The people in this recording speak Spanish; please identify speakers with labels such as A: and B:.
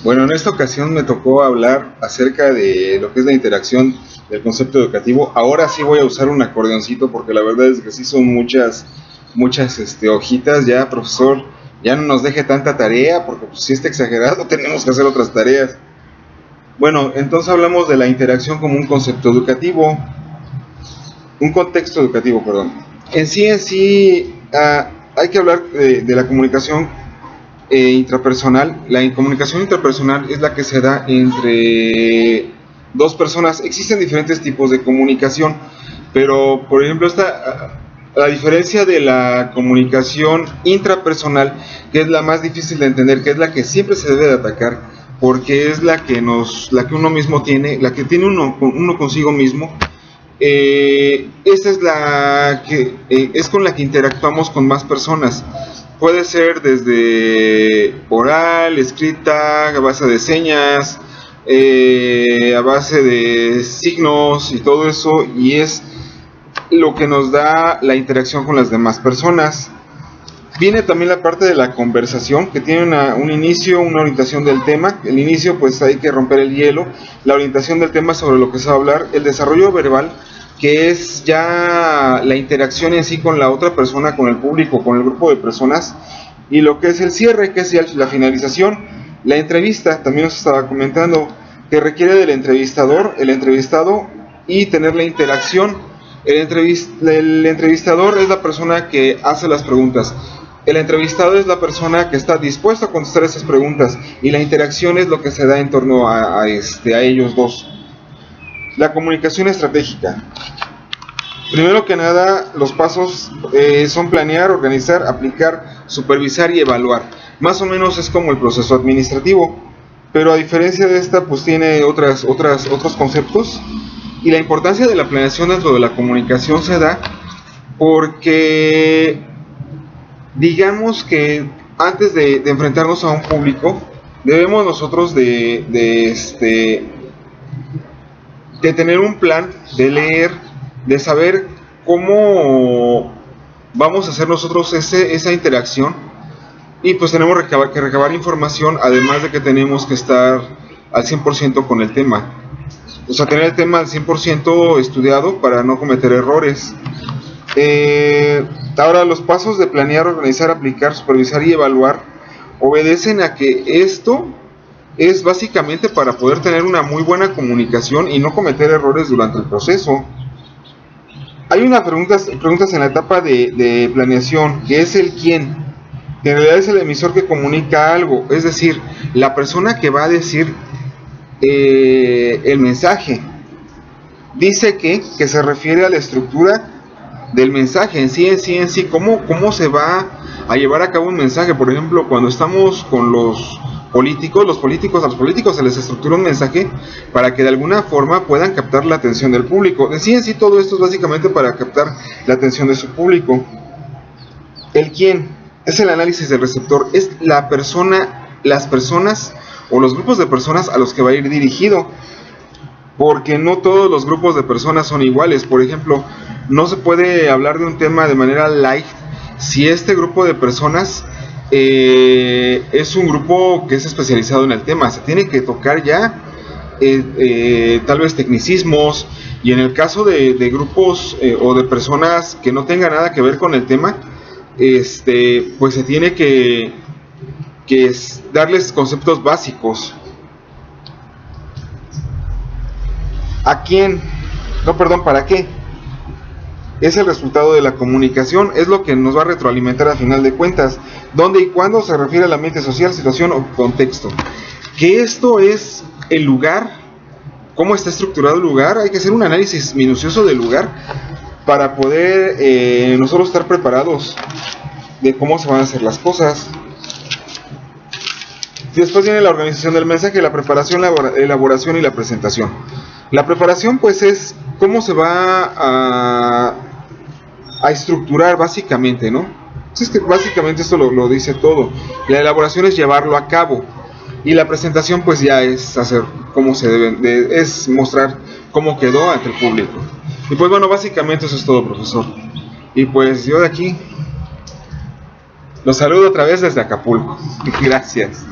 A: Bueno, en esta ocasión me tocó hablar acerca de lo que es la interacción del concepto educativo. Ahora sí voy a usar un acordeoncito porque la verdad es que sí son muchas hojitas ya, profesor. Ya no nos deje tanta tarea porque pues, si está exagerado tenemos que hacer otras tareas. Bueno, entonces hablamos de la interacción como un concepto educativo, un contexto educativo, perdón. En sí, hay que hablar de la comunicación intrapersonal. La comunicación intrapersonal es la que se da entre dos personas. Existen diferentes tipos de comunicación, pero por ejemplo la diferencia de la comunicación intrapersonal, que es la más difícil de entender, que es la que siempre se debe de atacar, porque es la que uno mismo tiene, la que tiene uno consigo mismo. Esta es la que es con la que interactuamos con más personas. Puede ser desde oral, escrita, a base de señas, a base de signos y todo eso, y es lo que nos da la interacción con las demás personas. Viene también la parte de la conversación, que tiene un inicio, una orientación del tema. El inicio, pues hay que romper el hielo. La orientación del tema sobre lo que se va a hablar. El desarrollo verbal, que es ya la interacción en sí con la otra persona, con el público, con el grupo de personas. Y lo que es el cierre, que es ya la finalización. La entrevista, también nos estaba comentando, que requiere del entrevistador, el entrevistado, y tener la interacción. El entrevistador es la persona que hace las preguntas. El entrevistado es la persona que está dispuesta a contestar esas preguntas, y la interacción es lo que se da en torno a ellos dos. La comunicación estratégica. Primero que nada, los pasos son planear, organizar, aplicar, supervisar y evaluar. Más o menos es como el proceso administrativo, pero a diferencia de esta, pues tiene otros conceptos. Y la importancia de la planeación dentro de la comunicación se da porque, digamos que antes de enfrentarnos a un público, debemos nosotros de tener un plan, de leer, de saber cómo vamos a hacer nosotros esa interacción, y pues tenemos que recabar información, además de que tenemos que estar al 100% con el tema. O sea, tener el tema al 100% estudiado para no cometer errores. Ahora, los pasos de planear, organizar, aplicar, supervisar y evaluar obedecen a que esto es básicamente para poder tener una muy buena comunicación y no cometer errores durante el proceso. Hay unas preguntas en la etapa de planeación, que es el quién, que en realidad es el emisor que comunica algo, es decir, la persona que va a decir el mensaje. Dice que se refiere a la estructura del mensaje en sí, cómo se va a llevar a cabo un mensaje. Por ejemplo, cuando estamos con los políticos se les estructura un mensaje para que de alguna forma puedan captar la atención del público. En sí todo esto es básicamente para captar la atención de su público. El quién es el análisis del receptor, es la persona, las personas o los grupos de personas a los que va a ir dirigido, porque no todos los grupos de personas son iguales. Por ejemplo, no se puede hablar de un tema de manera light si este grupo de personas es un grupo que es especializado en el tema. Se tiene que tocar ya tal vez tecnicismos, y en el caso de grupos o de personas que no tengan nada que ver con el tema, pues se tiene que darles conceptos básicos. ¿A quién? No, perdón, ¿para qué? Es el resultado de la comunicación, es lo que nos va a retroalimentar a final de cuentas. ¿Dónde y cuándo? Se refiere al ambiente social, situación o contexto. Que esto es el lugar, cómo está estructurado el lugar. Hay que hacer un análisis minucioso del lugar para poder nosotros estar preparados de cómo se van a hacer las cosas. Después viene la organización del mensaje, la preparación, la elaboración y la presentación. La preparación, pues, es cómo se va a estructurar básicamente, ¿no? Es que básicamente esto lo dice todo. La elaboración es llevarlo a cabo, y la presentación, pues, ya es hacer cómo se deben, es mostrar cómo quedó ante el público. Y pues bueno, básicamente eso es todo, profesor. Y pues yo de aquí los saludo otra vez desde Acapulco. Gracias.